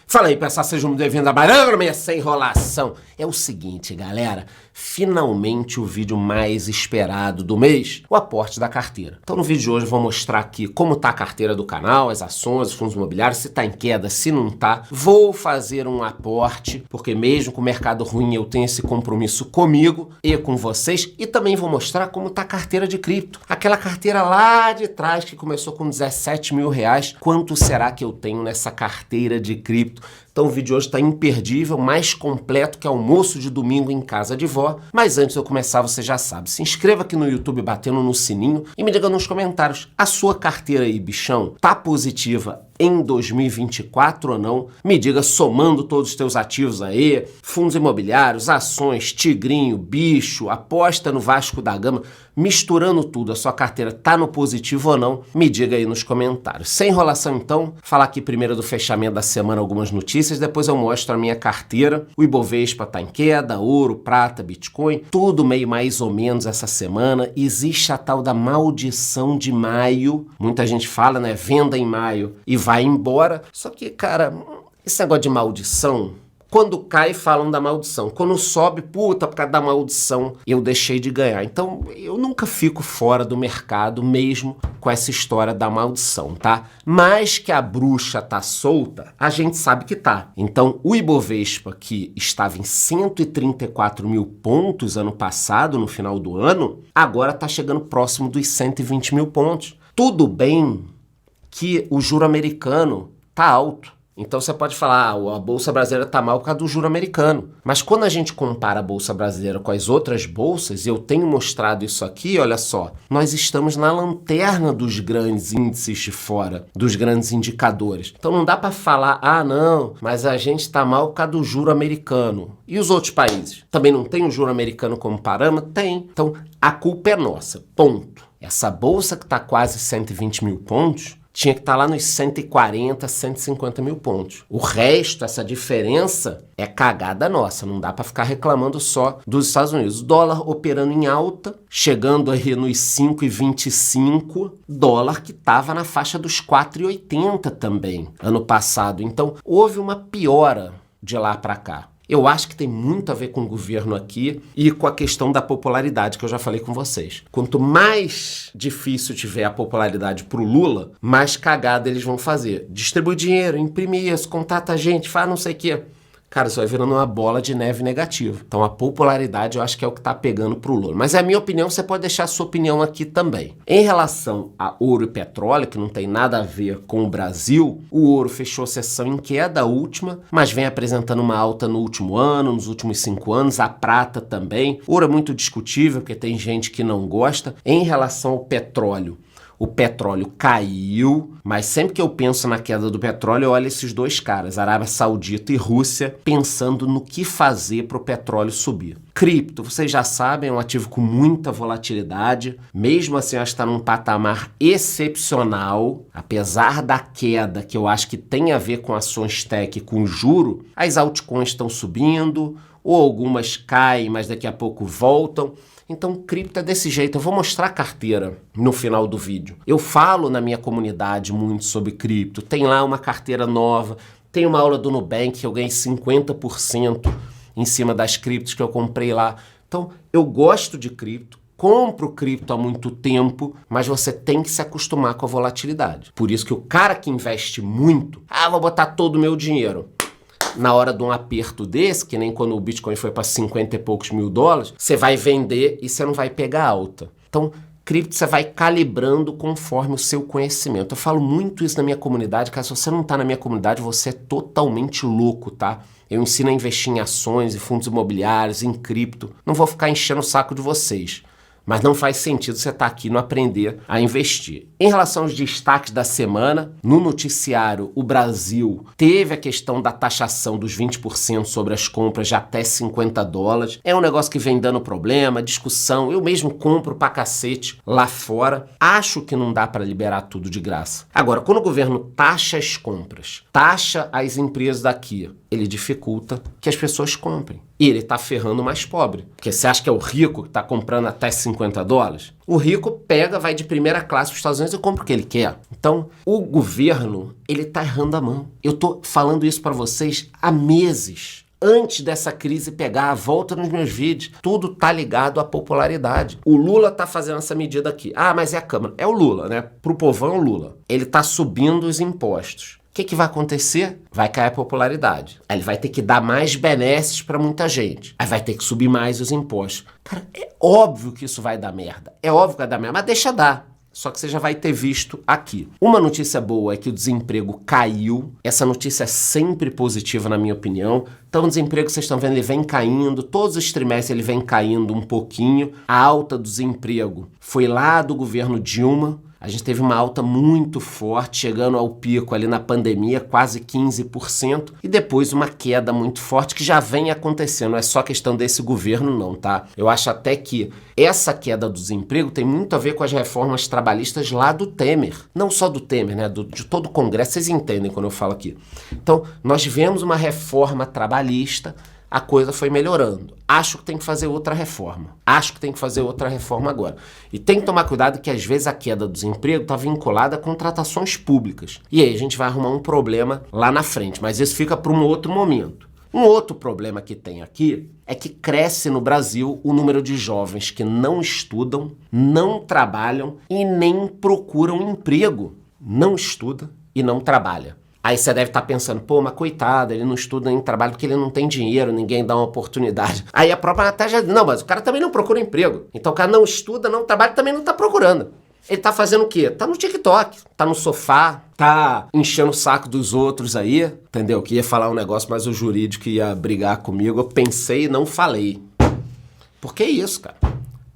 Fala aí, pessoal, sejam muito bem-vindos a Barama Sem Enrolação. É o seguinte, galera, finalmente o vídeo mais esperado do mês, o aporte da carteira. Então no vídeo de hoje eu vou mostrar aqui como tá a carteira do canal, as ações, os fundos imobiliários, se tá em queda, se não tá. Vou fazer um aporte, porque mesmo com o mercado ruim eu tenho esse compromisso comigo e com vocês. E também vou mostrar como tá a carteira de cripto. Aquela carteira lá de trás que começou com 17 mil reais. Quanto será que eu tenho nessa carteira de cripto? Então o vídeo de hoje está imperdível, mais completo que almoço de domingo em casa de vó. Mas antes de eu começar, você já sabe, se inscreva aqui no YouTube batendo no sininho e me diga nos comentários, a sua carteira aí, bichão, tá positiva em 2024 ou não? Me diga, somando todos os teus ativos aí, fundos imobiliários, ações, tigrinho, bicho, aposta no Vasco da Gama, misturando tudo, a sua carteira tá no positivo ou não? Me diga aí nos comentários. Sem enrolação então, falar aqui primeiro do fechamento da semana, algumas notícias, depois eu mostro a minha carteira. O Ibovespa tá em queda, ouro, prata, Bitcoin, tudo meio mais ou menos essa semana. Existe a tal da maldição de maio, muita gente fala, né, venda em maio e vai embora. Só que, cara, esse negócio de maldição, quando cai, falam da maldição. Quando sobe, puta, por causa da maldição, eu deixei de ganhar. Então, eu nunca fico fora do mercado, mesmo com essa história da maldição, tá? Mas que a bruxa tá solta, a gente sabe que tá. Então, o Ibovespa, que estava em 134 mil pontos ano passado, no final do ano, agora tá chegando próximo dos 120 mil pontos. Tudo bem que o juro americano tá alto. Então você pode falar, a Bolsa Brasileira tá mal por causa do juro americano. Mas quando a gente compara a Bolsa Brasileira com as outras bolsas, e eu tenho mostrado isso aqui, olha só, nós estamos na lanterna dos grandes índices de fora, dos grandes indicadores. Então não dá para falar, ah não, mas a gente tá mal por causa do juro americano. E os outros países? Também não tem o juro americano como parâmetro? Tem. Então a culpa é nossa, ponto. Essa bolsa que tá quase 120 mil pontos, tinha que estar lá nos 140, 150 mil pontos. O resto, essa diferença, é cagada nossa. Não dá para ficar reclamando só dos Estados Unidos. Dólar operando em alta, chegando aí nos 5,25. Dólar que estava na faixa dos 4,80 também, ano passado. Então, houve uma piora de lá para cá. Eu acho que tem muito a ver com o governo aqui e com a questão da popularidade, que eu já falei com vocês. Quanto mais difícil tiver a popularidade pro Lula, mais cagada eles vão fazer. Distribui dinheiro, imprimir isso, contata a gente, faz não sei o quê. Cara, isso vai virando uma bola de neve negativa. Então a popularidade eu acho que é o que tá pegando pro Lula. Mas é a minha opinião, você pode deixar a sua opinião aqui também. Em relação a ouro e petróleo, que não tem nada a ver com o Brasil, o ouro fechou sessão em queda, a última, mas vem apresentando uma alta no último ano, nos últimos 5 anos, a prata também. O ouro é muito discutível, porque tem gente que não gosta. Em relação ao petróleo, o petróleo caiu, mas sempre que eu penso na queda do petróleo, eu olho esses dois caras, Arábia Saudita e Rússia, pensando no que fazer para o petróleo subir. Cripto, vocês já sabem, é um ativo com muita volatilidade, mesmo assim acho que está num patamar excepcional, apesar da queda que eu acho que tem a ver com ações tech, com juro, as altcoins estão subindo, ou algumas caem, mas daqui a pouco voltam. Então, cripto é desse jeito. Eu vou mostrar a carteira no final do vídeo. Eu falo na minha comunidade muito sobre cripto. Tem lá uma carteira nova. Tem uma aula do Nubank que eu ganhei 50% em cima das criptos que eu comprei lá. Então, eu gosto de cripto. Compro cripto há muito tempo, mas você tem que se acostumar com a volatilidade. Por isso que o cara que investe muito, vou botar todo o meu dinheiro. Na hora de um aperto desse, que nem quando o Bitcoin foi para 50 e poucos mil dólares, você vai vender e você não vai pegar alta. Então, cripto você vai calibrando conforme o seu conhecimento. Eu falo muito isso na minha comunidade, cara, se você não está na minha comunidade, você é totalmente louco, tá? Eu ensino a investir em ações, em fundos imobiliários, em cripto. Não vou ficar enchendo o saco de vocês. Mas não faz sentido você estar aqui e não aprender a investir. Em relação aos destaques da semana, no noticiário, o Brasil teve a questão da taxação dos 20% sobre as compras de até 50 dólares. É um negócio que vem dando problema, discussão. Eu mesmo compro pra cacete lá fora. Acho que não dá para liberar tudo de graça. Agora, quando o governo taxa as compras, taxa as empresas daqui, ele dificulta que as pessoas comprem. E ele tá ferrando o mais pobre. Porque você acha que é o rico que tá comprando até $50? O rico pega, vai de primeira classe para os Estados Unidos e compra o que ele quer. Então, o governo, ele tá errando a mão. Eu tô falando isso para vocês há meses. Antes dessa crise pegar, volta nos meus vídeos, tudo tá ligado à popularidade. O Lula tá fazendo essa medida aqui. Ah, mas é a Câmara. É o Lula, né? Pro povão é o Lula. Ele tá subindo os impostos. O que vai acontecer? Vai cair a popularidade. Aí ele vai ter que dar mais benesses para muita gente. Aí vai ter que subir mais os impostos. Cara, é óbvio que isso vai dar merda. É óbvio que vai dar merda, mas deixa dar. Só que você já vai ter visto aqui. Uma notícia boa é que o desemprego caiu. Essa notícia é sempre positiva, na minha opinião. Então, o desemprego, vocês estão vendo, ele vem caindo. Todos os trimestres ele vem caindo um pouquinho. A alta do desemprego foi lá do governo Dilma. A gente teve uma alta muito forte, chegando ao pico ali na pandemia, quase 15%, e depois uma queda muito forte que já vem acontecendo. Não é só questão desse governo não, tá? Eu acho até que essa queda do desemprego tem muito a ver com as reformas trabalhistas lá do Temer. Não só do Temer, né? De todo o Congresso, vocês entendem quando eu falo aqui. Então, nós tivemos uma reforma trabalhista, a coisa foi melhorando. Acho que tem que fazer outra reforma. Acho que tem que fazer outra reforma agora. E tem que tomar cuidado que às vezes a queda do desemprego está vinculada a contratações públicas. E aí a gente vai arrumar um problema lá na frente, mas isso fica para um outro momento. Um outro problema que tem aqui é que cresce no Brasil o número de jovens que não estudam, não trabalham e nem procuram emprego. Não estuda e não trabalha. Aí você deve estar pensando, pô, mas coitado, ele não estuda nem trabalha porque ele não tem dinheiro, ninguém dá uma oportunidade. Aí a própria Natália já... Não, mas o cara também não procura emprego. Então o cara não estuda, não trabalha, também não está procurando. Ele tá fazendo o quê? Tá no TikTok, tá no sofá, tá enchendo o saco dos outros aí, entendeu? Que ia falar um negócio, mas o jurídico ia brigar comigo. Eu pensei e não falei. Porque é isso, cara.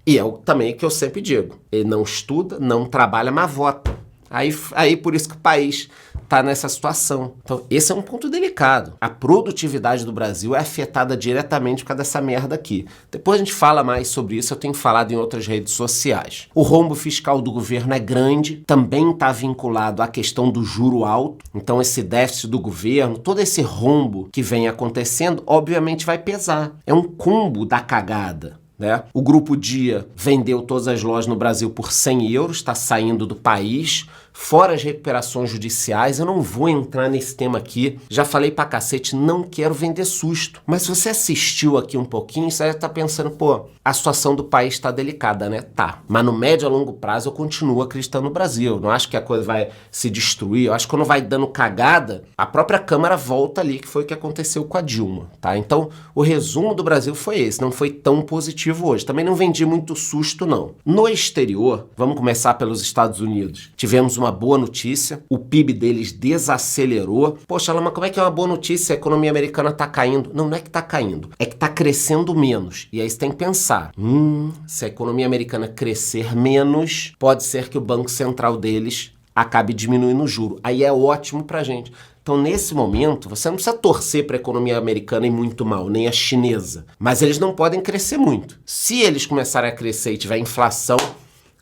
E é também que eu sempre digo. Ele não estuda, não trabalha, mas vota. Aí por isso que o país está nessa situação. Então, esse é um ponto delicado. A produtividade do Brasil é afetada diretamente por causa dessa merda aqui. Depois a gente fala mais sobre isso, eu tenho falado em outras redes sociais. O rombo fiscal do governo é grande, também está vinculado à questão do juro alto. Então, esse déficit do governo, todo esse rombo que vem acontecendo, obviamente vai pesar. É um combo da cagada. Né? O Grupo Dia vendeu todas as lojas no Brasil por 100 euros, está saindo do país, fora as recuperações judiciais. Eu não vou entrar nesse tema aqui, já falei pra cacete, não quero vender susto. Mas se você assistiu aqui um pouquinho, você já tá pensando, pô, a situação do país tá delicada, né? Tá, mas no médio a longo prazo eu continuo acreditando no Brasil. Eu não acho que a coisa vai se destruir, eu acho que quando vai dando cagada, a própria Câmara volta ali, que foi o que aconteceu com a Dilma, tá? Então, o resumo do Brasil foi esse, não foi tão positivo hoje. Também não vendi muito susto, não. No exterior, vamos começar pelos Estados Unidos. Tivemos uma boa notícia, o PIB deles desacelerou. Poxa, Lama, como é que é uma boa notícia? A economia americana tá caindo. Não, não é que tá caindo, é que tá crescendo menos. E aí você tem que pensar, se a economia americana crescer menos, pode ser que o Banco Central deles acabe diminuindo o juro. Aí é ótimo pra gente. Então, nesse momento, você não precisa torcer para a economia americana ir muito mal, nem a chinesa. Mas eles não podem crescer muito. Se eles começarem a crescer e tiver inflação,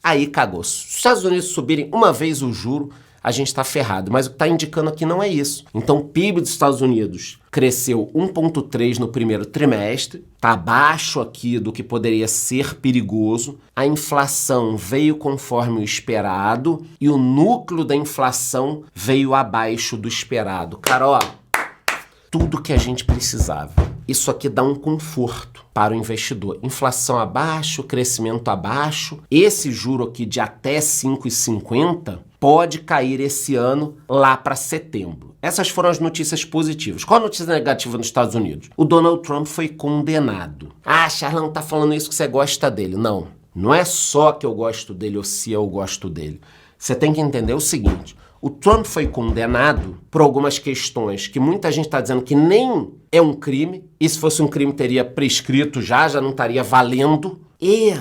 aí cagou. Se os Estados Unidos subirem uma vez o juro, a gente está ferrado. Mas o que está indicando aqui não é isso. Então, o PIB dos Estados Unidos cresceu 1,3% no primeiro trimestre, está abaixo aqui do que poderia ser perigoso. A inflação veio conforme o esperado e o núcleo da inflação veio abaixo do esperado. Cara, ó, tudo que a gente precisava. Isso aqui dá um conforto para o investidor. Inflação abaixo, crescimento abaixo. Esse juro aqui de até 5,50 pode cair esse ano lá para setembro. Essas foram as notícias positivas. Qual a notícia negativa nos Estados Unidos? O Donald Trump foi condenado. Ah, Charlão, tá falando isso que você gosta dele. Não, não é só que eu gosto dele ou se eu gosto dele. Você tem que entender o seguinte. O Trump foi condenado por algumas questões que muita gente está dizendo que nem é um crime. E se fosse um crime teria prescrito já não estaria valendo. E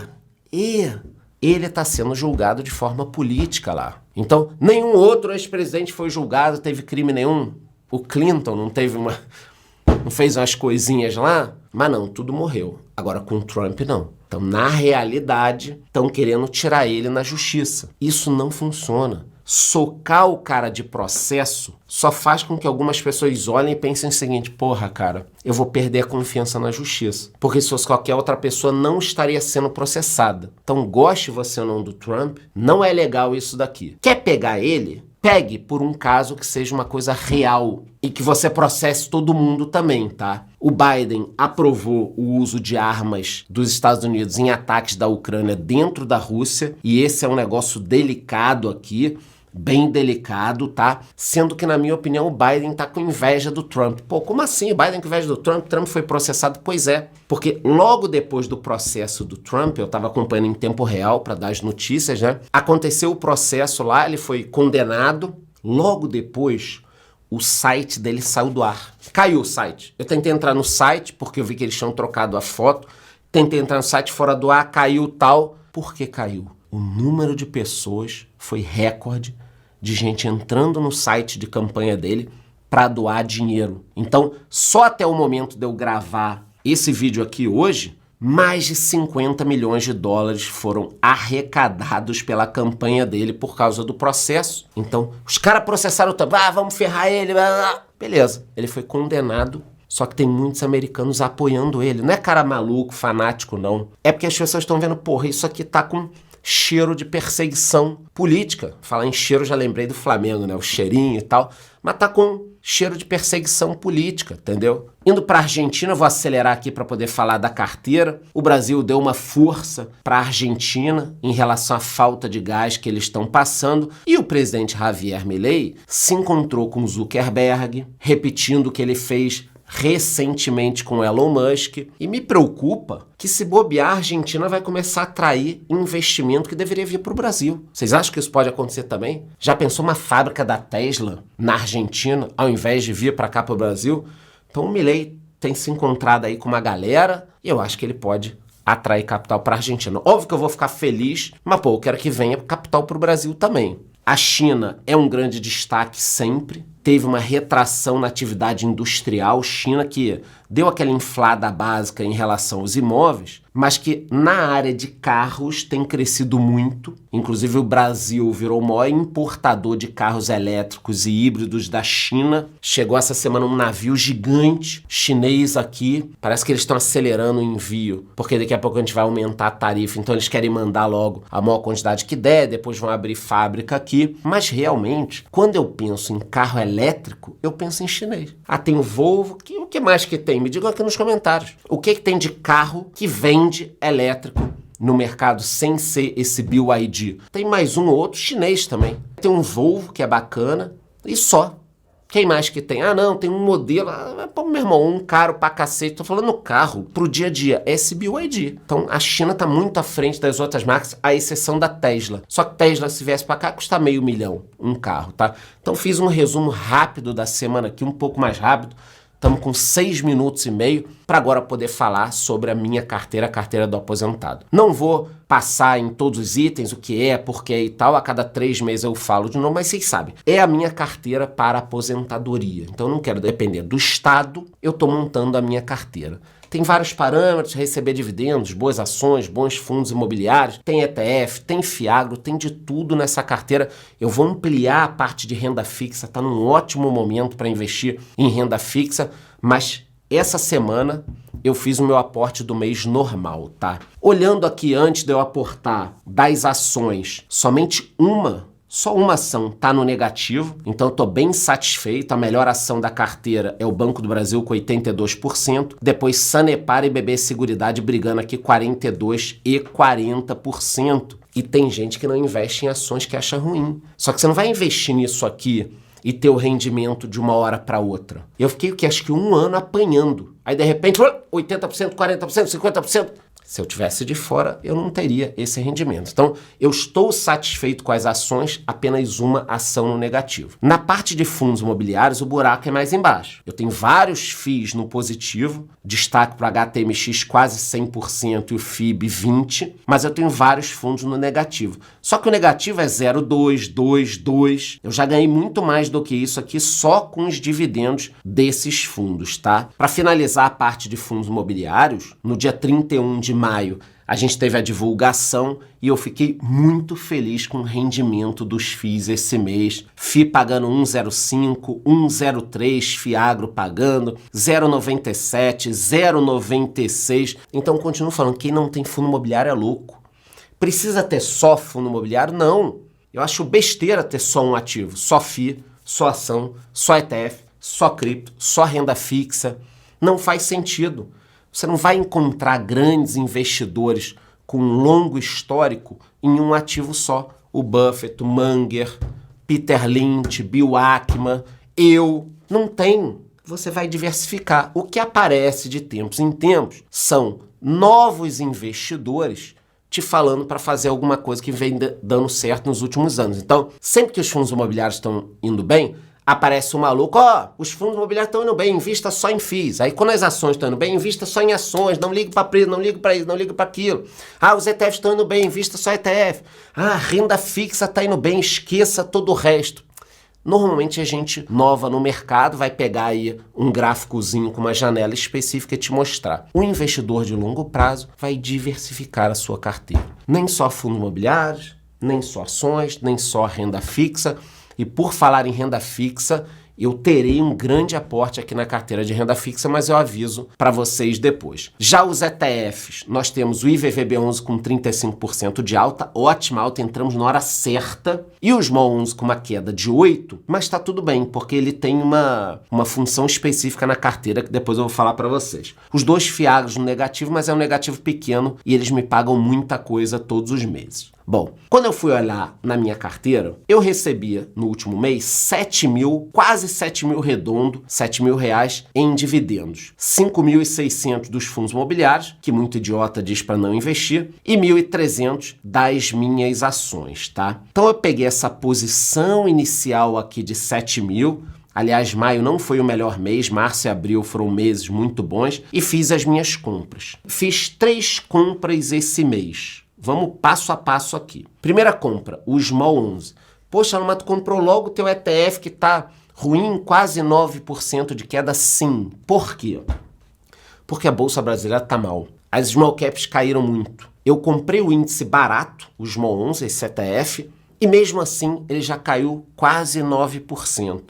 ele está sendo julgado de forma política lá. Então, nenhum outro ex-presidente foi julgado, teve crime nenhum. O Clinton não fez umas coisinhas lá, mas não, tudo morreu. Agora com o Trump não. Então, na realidade, estão querendo tirar ele na justiça. Isso não funciona. socar o cara de processo só faz com que algumas pessoas olhem e pensem o seguinte: porra, cara, eu vou perder a confiança na justiça. Porque se fosse qualquer outra pessoa, não estaria sendo processada. Então, goste você ou não do Trump, não é legal isso daqui. Quer pegar ele? Pegue por um caso que seja uma coisa real e que você processe todo mundo também, tá? O Biden aprovou o uso de armas dos Estados Unidos em ataques da Ucrânia dentro da Rússia, e esse é um negócio delicado aqui, bem delicado, tá? Sendo que, na minha opinião, o Biden tá com inveja do Trump. Pô, como assim o Biden com inveja do Trump? Trump foi processado? Pois é, porque logo depois do processo do Trump, eu tava acompanhando em tempo real para dar as notícias, né? Aconteceu o processo lá, ele foi condenado. Logo depois, o site dele saiu do ar. Caiu o site. Eu tentei entrar no site, porque eu vi que eles tinham trocado a foto. Tentei entrar no site fora do ar, caiu tal. Por que caiu? O número de pessoas foi recorde de gente entrando no site de campanha dele para doar dinheiro. Então, só até o momento de eu gravar esse vídeo aqui hoje, mais de 50 milhões de dólares foram arrecadados pela campanha dele por causa do processo. Então, os caras processaram o Trump, vamos ferrar ele, beleza. Ele foi condenado, só que tem muitos americanos apoiando ele. Não é cara maluco, fanático, não. É porque as pessoas estão vendo, porra, isso aqui tá com cheiro de perseguição política. Falar em cheiro, já lembrei do Flamengo, né? O cheirinho e tal. Mas tá com cheiro de perseguição política, entendeu? Indo para a Argentina, vou acelerar aqui para poder falar da carteira. O Brasil deu uma força para a Argentina em relação à falta de gás que eles estão passando. E o presidente Javier Milei se encontrou com Zuckerberg, repetindo o que ele fez recentemente com Elon Musk, e me preocupa que, se bobear, a Argentina vai começar a atrair investimento que deveria vir para o Brasil. Vocês acham que isso pode acontecer também? Já pensou uma fábrica da Tesla na Argentina, ao invés de vir para cá para o Brasil? Então o Milei tem se encontrado aí com uma galera e eu acho que ele pode atrair capital para a Argentina. Óbvio que eu vou ficar feliz, mas pô, eu quero que venha capital para o Brasil também. A China é um grande destaque sempre. Teve uma retração na atividade industrial. China que deu aquela inflada básica em relação aos imóveis, mas que na área de carros tem crescido muito. Inclusive o Brasil virou o maior importador de carros elétricos e híbridos da China. Chegou essa semana um navio gigante chinês aqui. Parece que eles estão acelerando o envio, porque daqui a pouco a gente vai aumentar a tarifa. Então eles querem mandar logo a maior quantidade que der, depois vão abrir fábrica aqui. Mas realmente, quando eu penso em carro elétrico, eu penso em chinês. Tem o Volvo, o que mais que tem? Me digam aqui nos comentários. O que tem de carro que vende elétrico no mercado sem ser esse BYD? Tem mais um ou outro chinês também. Tem um Volvo que é bacana e só. Quem mais que tem? Não, tem um modelo. Pô, meu irmão, um caro pra cacete. Tô falando carro pro dia a dia. É esse BYD. Então a China tá muito à frente das outras marcas, à exceção da Tesla. Só que Tesla, se viesse pra cá, custa $500 mil um carro, tá? Então fiz um resumo rápido da semana aqui, um pouco mais rápido. Estamos com 6 minutos e meio para agora poder falar sobre a minha carteira, a carteira do aposentado. Não vou passar em todos os itens, o que é, por que e tal. A cada 3 meses eu falo de novo, mas vocês sabem. É a minha carteira para aposentadoria. Então eu não quero depender do Estado, eu estou montando a minha carteira. Tem vários parâmetros, receber dividendos, boas ações, bons fundos imobiliários, tem ETF, tem Fiagro, tem de tudo nessa carteira. Eu vou ampliar a parte de renda fixa, está num ótimo momento para investir em renda fixa, mas essa semana eu fiz o meu aporte do mês normal, tá? Olhando aqui antes de eu aportar das ações, só uma ação está no negativo, então eu estou bem satisfeito. A melhor ação da carteira é o Banco do Brasil com 82%, depois Sanepar e BB Seguridade brigando aqui 42% e 40%. E tem gente que não investe em ações que acha ruim. Só que você não vai investir nisso aqui e ter o rendimento de uma hora para outra. Eu fiquei acho que 1 ano apanhando. Aí de repente 80%, 40%, 50%. Se eu tivesse de fora, eu não teria esse rendimento. Então, eu estou satisfeito com as ações, apenas uma ação no negativo. Na parte de fundos imobiliários, o buraco é mais embaixo. Eu tenho vários FIIs no positivo, destaque para o HTMX quase 100% e o FIB 20%, mas eu tenho vários fundos no negativo. Só que o negativo é 0,2, 2, 2. Eu já ganhei muito mais do que isso aqui só com os dividendos desses fundos, tá? Para finalizar a parte de fundos imobiliários, no dia 31 de maio, A gente teve a divulgação e eu fiquei muito feliz com o rendimento dos FIIs esse mês. FII pagando 1,05, 1,03, FIAGRO pagando, 0,97, 0,96. Então, continuo falando, quem não tem fundo imobiliário é louco. Precisa ter só fundo imobiliário? Não. Eu acho besteira ter só um ativo, só FII, só ação, só ETF, só cripto, só renda fixa. Não faz sentido. Você não vai encontrar grandes investidores com um longo histórico em um ativo só. O Buffett, o Munger, Peter Lynch, Bill Ackman, eu. Não tem. Você vai diversificar. O que aparece de tempos em tempos são novos investidores te falando para fazer alguma coisa que vem dando certo nos últimos anos. Então, sempre que os fundos imobiliários estão indo bem, aparece um maluco, os fundos imobiliários estão indo bem, invista só em FIIs. Aí quando as ações estão indo bem, invista só em ações, não ligue para preço, não ligue para isso, não ligue para aquilo. Os ETFs estão indo bem, invista só ETF. Renda fixa está indo bem, esqueça todo o resto. Normalmente a gente nova no mercado vai pegar aí um gráficozinho com uma janela específica e te mostrar. O investidor de longo prazo vai diversificar a sua carteira. Nem só fundos imobiliários, nem só ações, nem só renda fixa. E por falar em renda fixa, eu terei um grande aporte aqui na carteira de renda fixa, mas eu aviso para vocês depois. Já os ETFs, nós temos o IVVB11 com 35% de alta, ótima alta, entramos na hora certa. E o Small 11 com uma queda de 8%, mas está tudo bem, porque ele tem uma função específica na carteira que depois eu vou falar para vocês. Os dois FIAGROS no negativo, mas é um negativo pequeno e eles me pagam muita coisa todos os meses. Bom, quando eu fui olhar na minha carteira, eu recebia no último mês 7 mil, quase 7 mil redondo, 7 mil reais em dividendos. 5.600 dos fundos imobiliários, que muito idiota diz para não investir, e 1.300 das minhas ações, tá? Então eu peguei essa posição inicial aqui de 7 mil, aliás, maio não foi o melhor mês, março e abril foram meses muito bons, e fiz as minhas compras. Fiz 3 compras esse mês. Vamos passo a passo aqui. Primeira compra, o Small 11. Poxa, mas tu comprou logo o teu ETF que tá ruim, quase 9% de queda? Sim. Por quê? Porque a Bolsa Brasileira tá mal. As Small Caps caíram muito. Eu comprei o índice barato, o Small 11, esse ETF, e mesmo assim ele já caiu quase 9%.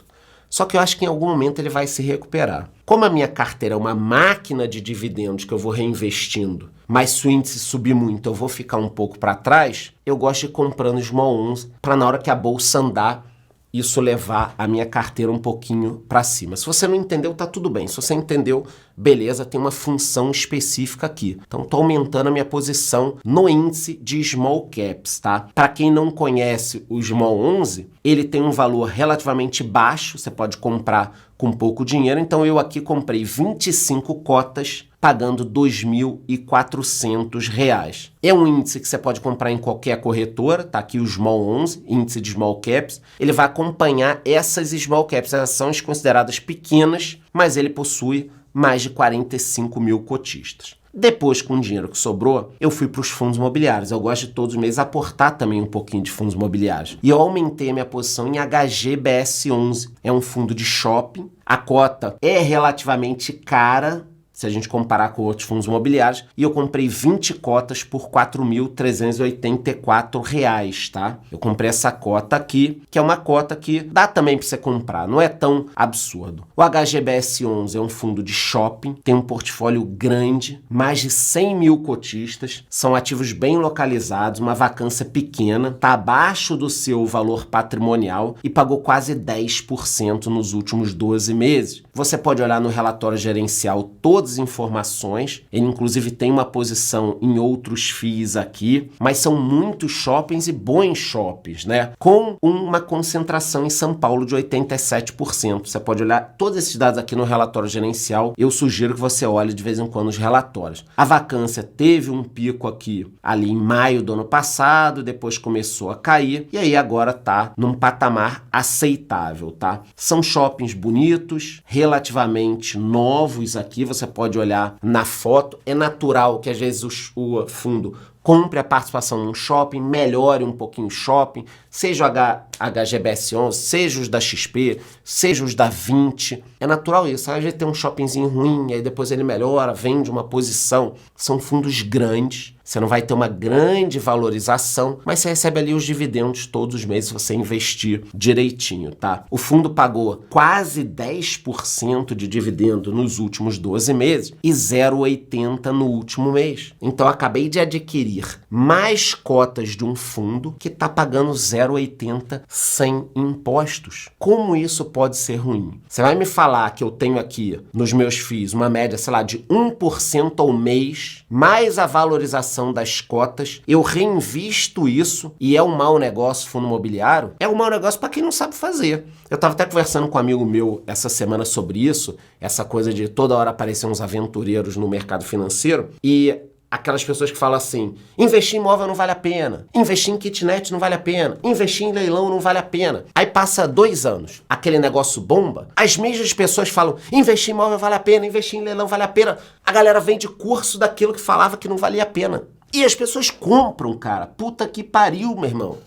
Só que eu acho que em algum momento ele vai se recuperar. Como a minha carteira é uma máquina de dividendos que eu vou reinvestindo, mas se o índice subir muito eu vou ficar um pouco para trás, eu gosto de ir comprando Small 11 para na hora que a bolsa andar, isso levar a minha carteira um pouquinho para cima. Se você não entendeu, tá tudo bem. Se você entendeu, beleza, tem uma função específica aqui. Então, tô aumentando a minha posição no índice de Small Caps, tá? Para quem não conhece o Small 11, ele tem um valor relativamente baixo, você pode comprar com pouco dinheiro. Então, eu aqui comprei 25 cotas, pagando R$ 2.400. É um índice que você pode comprar em qualquer corretora, tá aqui o Small 11, índice de Small Caps. Ele vai acompanhar essas Small Caps, elas são consideradas pequenas, mas ele possui mais de 45 mil cotistas. Depois, com o dinheiro que sobrou, eu fui para os fundos imobiliários. Eu gosto de todos os meses aportar também um pouquinho de fundos imobiliários. E eu aumentei a minha posição em HGBS11. É um fundo de shopping. A cota é relativamente cara, se a gente comparar com outros fundos imobiliários, e eu comprei 20 cotas por R$ 4.384, tá? Eu comprei essa cota aqui, que é uma cota que dá também para você comprar, não é tão absurdo. O HGBS11 é um fundo de shopping, tem um portfólio grande, mais de 100 mil cotistas, são ativos bem localizados, uma vacância pequena, tá abaixo do seu valor patrimonial e pagou quase 10% nos últimos 12 meses. Você pode olhar no relatório gerencial todas as informações, ele inclusive tem uma posição em outros FIIs aqui, mas são muitos shoppings e bons shoppings, né? Com uma concentração em São Paulo de 87%. Você pode olhar todos esses dados aqui no relatório gerencial, eu sugiro que você olhe de vez em quando os relatórios. A vacância teve um pico aqui, ali em maio do ano passado, depois começou a cair, e aí agora tá num patamar aceitável, tá? São shoppings bonitos, relativamente novos aqui, você pode olhar na foto. É natural que às vezes o fundo compre a participação num shopping, melhore um pouquinho o shopping, seja o HGBS 11, seja os da XP, seja os da 20. É natural isso. Às vezes tem um shoppingzinho ruim, aí depois ele melhora, vende uma posição. São fundos grandes. Você não vai ter uma grande valorização, mas você recebe ali os dividendos todos os meses se você investir direitinho, tá? O fundo pagou quase 10% de dividendo nos últimos 12 meses e 0,80% no último mês. Então, eu acabei de adquirir mais cotas de um fundo que está pagando 0,80% sem impostos. Como isso pode ser ruim? Você vai me falar que eu tenho aqui nos meus FIIs uma média, sei lá, de 1% ao mês, mais a valorização das cotas, eu reinvisto isso e é um mau negócio fundo imobiliário? É um mau negócio para quem não sabe fazer. Eu estava até conversando com um amigo meu essa semana sobre isso, essa coisa de toda hora aparecer uns aventureiros no mercado financeiro e aquelas pessoas que falam assim, investir em imóvel não vale a pena, investir em kitnet não vale a pena, investir em leilão não vale a pena. Aí passa 2 anos, aquele negócio bomba, as mesmas pessoas falam, investir em imóvel vale a pena, investir em leilão vale a pena. A galera vende curso daquilo que falava que não valia a pena. E as pessoas compram, cara. Puta que pariu, meu irmão.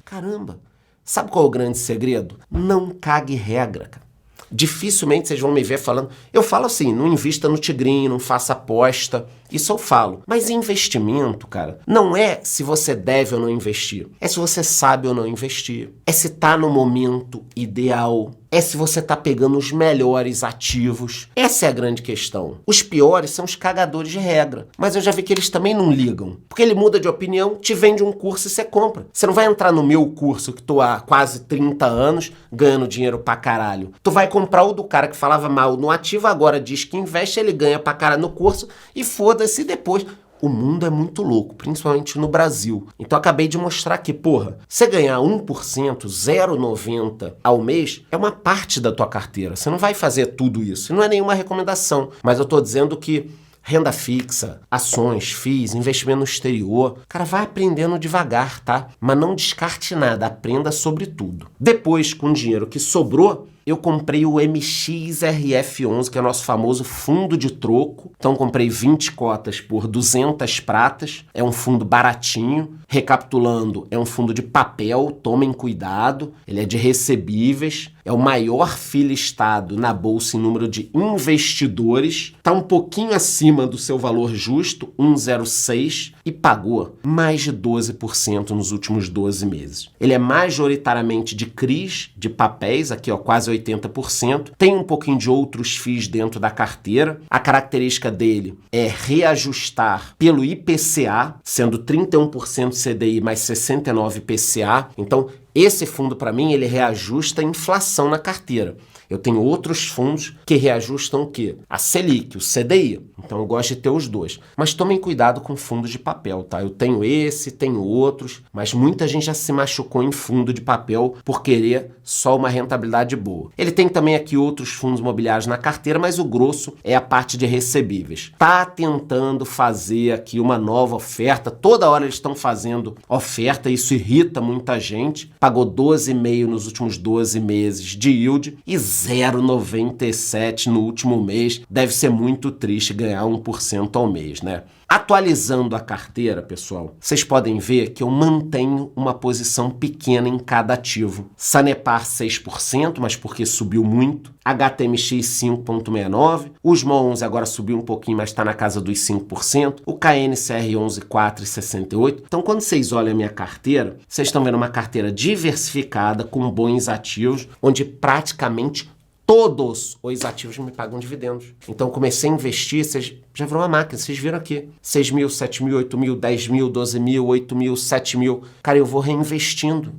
Caramba. Sabe qual é o grande segredo? Não cague regra, cara. Dificilmente vocês vão me ver falando. Eu falo assim, não invista no tigrinho, não faça aposta. Isso eu falo. Mas investimento, cara, não é se você deve ou não investir. É se você sabe ou não investir. É se tá no momento ideal. É se você tá pegando os melhores ativos. Essa é a grande questão. Os piores são os cagadores de regra. Mas eu já vi que eles também não ligam. Porque ele muda de opinião, te vende um curso e você compra. Você não vai entrar no meu curso que tô há quase 30 anos ganhando dinheiro pra caralho. Tu vai comprar o do cara que falava mal no ativo, agora diz que investe, ele ganha pra caralho no curso e foda-se depois. O mundo é muito louco, principalmente no Brasil. Então eu acabei de mostrar que, porra, você ganhar 1%, 0,90 ao mês é uma parte da tua carteira. Você não vai fazer tudo isso. Não é nenhuma recomendação. Mas eu tô dizendo que renda fixa, ações, FIIs, investimento no exterior, cara, vai aprendendo devagar, tá? Mas não descarte nada, aprenda sobre tudo. Depois, com o dinheiro que sobrou, eu comprei o MXRF11, que é o nosso famoso fundo de troco. Então, comprei 20 cotas por 200 pratas. É um fundo baratinho. Recapitulando, é um fundo de papel, tomem cuidado. Ele é de recebíveis. É o maior FII listado na bolsa em número de investidores. Está um pouquinho acima do seu valor justo, 1,06, e pagou mais de 12% nos últimos 12 meses. Ele é majoritariamente de CRIs, de papéis, aqui ó, quase 80%. Tem um pouquinho de outros FIIs dentro da carteira. A característica dele é reajustar pelo IPCA, sendo 31% CDI mais 69% IPCA. Então, esse fundo, para mim, ele reajusta a inflação na carteira. Eu tenho outros fundos que reajustam o quê? A Selic, o CDI. Então eu gosto de ter os dois. Mas tomem cuidado com fundos de papel, tá? Eu tenho esse, tenho outros, mas muita gente já se machucou em fundo de papel por querer só uma rentabilidade boa. Ele tem também aqui outros fundos imobiliários na carteira, mas o grosso é a parte de recebíveis. Tá tentando fazer aqui uma nova oferta. Toda hora eles estão fazendo oferta, isso irrita muita gente. Pagou 12,5 nos últimos 12 meses de yield e 0,97 no último mês. Deve ser muito triste ganhar 1% ao mês, né? Atualizando a carteira, pessoal, vocês podem ver que eu mantenho uma posição pequena em cada ativo. Sanepar 6%, mas porque subiu muito. HTMX 5,69%. O SMO 11 agora subiu um pouquinho, mas está na casa dos 5%. O KNCR 11, 4,68%. Então, quando vocês olham a minha carteira, vocês estão vendo uma carteira diversificada com bons ativos, onde praticamente todos os ativos me pagam dividendos. Então, eu comecei a investir, vocês já viram uma máquina, vocês viram aqui. 6 mil, 7 mil, 8 mil, 10 mil, 12 mil, 8 mil, 7 mil. Cara, eu vou reinvestindo.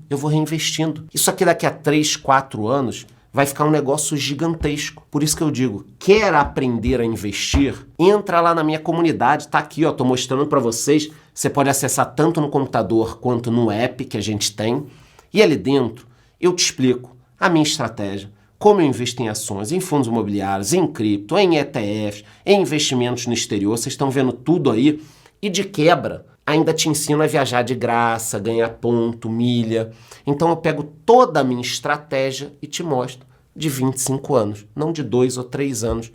Isso aqui daqui a 3, 4 anos vai ficar um negócio gigantesco. Por isso que eu digo, quer aprender a investir? Entra lá na minha comunidade, tá aqui, ó, tô mostrando para vocês. Você pode acessar tanto no computador quanto no app que a gente tem. E ali dentro, eu te explico a minha estratégia, como eu invisto em ações, em fundos imobiliários, em cripto, em ETFs, em investimentos no exterior. Vocês estão vendo tudo aí. E de quebra, ainda te ensino a viajar de graça, ganhar ponto, milha. Então eu pego toda a minha estratégia e te mostro de 25 anos, não de 2 ou 3 anos,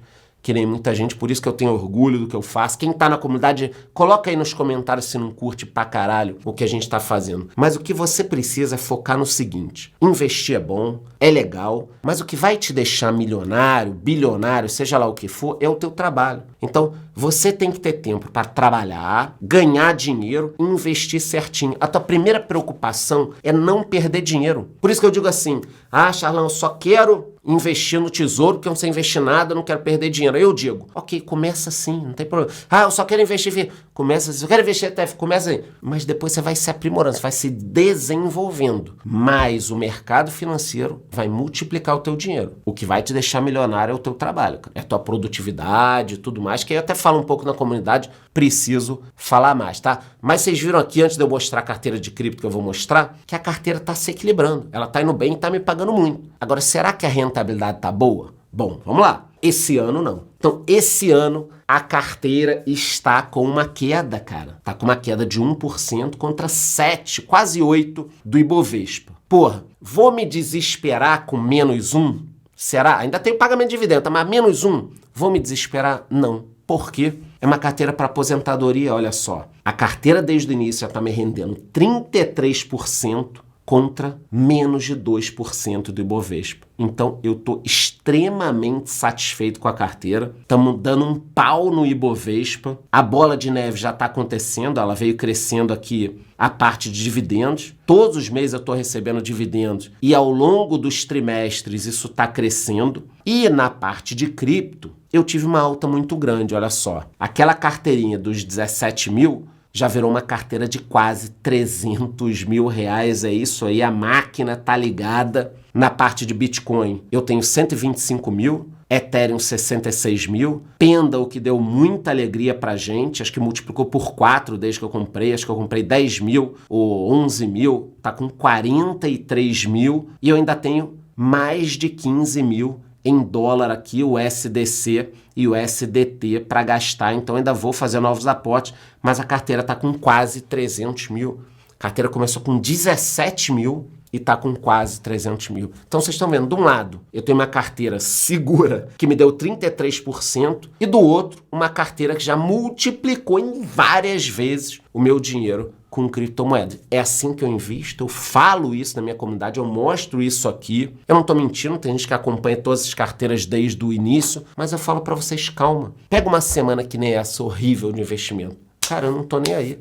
que nem muita gente, por isso que eu tenho orgulho do que eu faço. Quem tá na comunidade, coloca aí nos comentários se não curte pra caralho o que a gente tá fazendo. Mas o que você precisa é focar no seguinte: investir é bom, é legal, mas o que vai te deixar milionário, bilionário, seja lá o que for, é o teu trabalho. Então, você tem que ter tempo para trabalhar, ganhar dinheiro e investir certinho. A tua primeira preocupação é não perder dinheiro. Por isso que eu digo assim: ah, Charlão, eu só quero investir no tesouro, porque eu não sei investir nada, eu não quero perder dinheiro. Aí eu digo, ok, começa assim, não tem problema. Ah, eu só quero investir, começa assim, eu quero investir ETF, começa aí. Mas depois você vai se aprimorando, você vai se desenvolvendo. Mas o mercado financeiro vai multiplicar o teu dinheiro. O que vai te deixar milionário é o teu trabalho, cara. É a tua produtividade e tudo mais, que eu até falo um pouco na comunidade, preciso falar mais, tá? Mas vocês viram aqui, antes de eu mostrar a carteira de cripto que eu vou mostrar, que a carteira tá se equilibrando. Ela tá indo bem e tá me pagando muito. Agora, será que a rentabilidade tá boa? Bom, vamos lá. Esse ano não. Então, esse ano a carteira está com uma queda, cara. Tá com uma queda de 1% contra 7, quase 8 do Ibovespa. Porra, vou me desesperar com menos 1? Será? Ainda tem o pagamento de dividendo, tá? Mas menos 1? Vou me desesperar? Não. Por quê? É uma carteira para aposentadoria, olha só. A carteira desde o início já está me rendendo 33% contra menos de 2% do Ibovespa. Então, eu estou extremamente satisfeito com a carteira. Estamos dando um pau no Ibovespa. A bola de neve já está acontecendo, ela veio crescendo aqui a parte de dividendos. Todos os meses eu estou recebendo dividendos e ao longo dos trimestres isso está crescendo. E na parte de cripto, eu tive uma alta muito grande, olha só. Aquela carteirinha dos 17 mil já virou uma carteira de quase 300 mil reais, é isso aí, a máquina tá ligada. Na parte de Bitcoin, eu tenho 125 mil, Ethereum 66 mil, Pendle, que deu muita alegria pra gente, acho que multiplicou por 4 desde que eu comprei, acho que eu comprei 10 mil ou 11 mil, tá com 43 mil, e eu ainda tenho mais de 15 mil em dólar aqui, o SDC e o SDT para gastar, então ainda vou fazer novos aportes, mas a carteira está com quase 300 mil. A carteira começou com 17 mil e está com quase 300 mil. Então vocês estão vendo, de um lado, eu tenho uma carteira segura, que me deu 33%, e do outro, uma carteira que já multiplicou em várias vezes o meu dinheiro com criptomoedas. É assim que eu invisto, eu falo isso na minha comunidade, eu mostro isso aqui. Eu não tô mentindo, tem gente que acompanha todas as carteiras desde o início, mas eu falo para vocês, calma. Pega uma semana que nem essa horrível de investimento. Cara, eu não tô nem aí.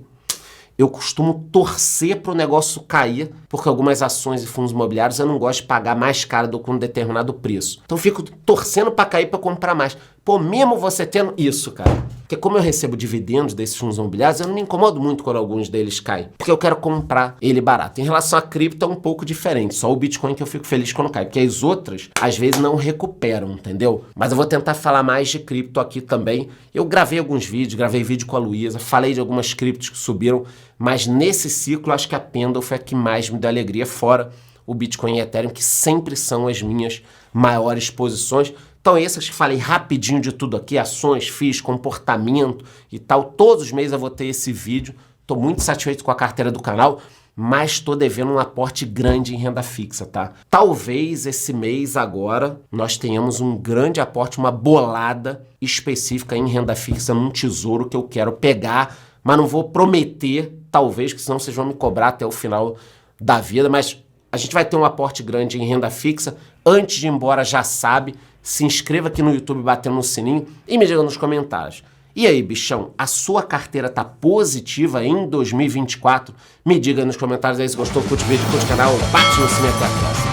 Eu costumo torcer para o negócio cair, porque algumas ações e fundos imobiliários eu não gosto de pagar mais caro do que um determinado preço. Então eu fico torcendo para cair para comprar mais. Pô, mesmo você tendo isso, cara. Porque como eu recebo dividendos desses fundos imobiliários, eu não me incomodo muito quando alguns deles caem. Porque eu quero comprar ele barato. Em relação a cripto é um pouco diferente. Só o Bitcoin que eu fico feliz quando cai. Porque as outras, às vezes, não recuperam, entendeu? Mas eu vou tentar falar mais de cripto aqui também. Eu gravei alguns vídeos, gravei vídeo com a Luísa, falei de algumas criptos que subiram. Mas nesse ciclo, acho que a Pendle foi a que mais me deu alegria, fora o Bitcoin e Ethereum, que sempre são as minhas maiores posições. Então essas que falei rapidinho de tudo aqui, ações, FIIs, comportamento e tal, todos os meses eu vou ter esse vídeo. Estou muito satisfeito com a carteira do canal, mas estou devendo um aporte grande em renda fixa, tá? Talvez esse mês agora nós tenhamos um grande aporte, uma bolada específica em renda fixa num tesouro que eu quero pegar, mas não vou prometer, talvez, que senão vocês vão me cobrar até o final da vida, mas a gente vai ter um aporte grande em renda fixa. Antes de ir embora, já sabe, se inscreva aqui no YouTube batendo no sininho e me diga nos comentários. E aí, bichão, a sua carteira tá positiva em 2024? Me diga nos comentários aí se gostou, curte o vídeo, curte o canal, bate no sininho até a próxima.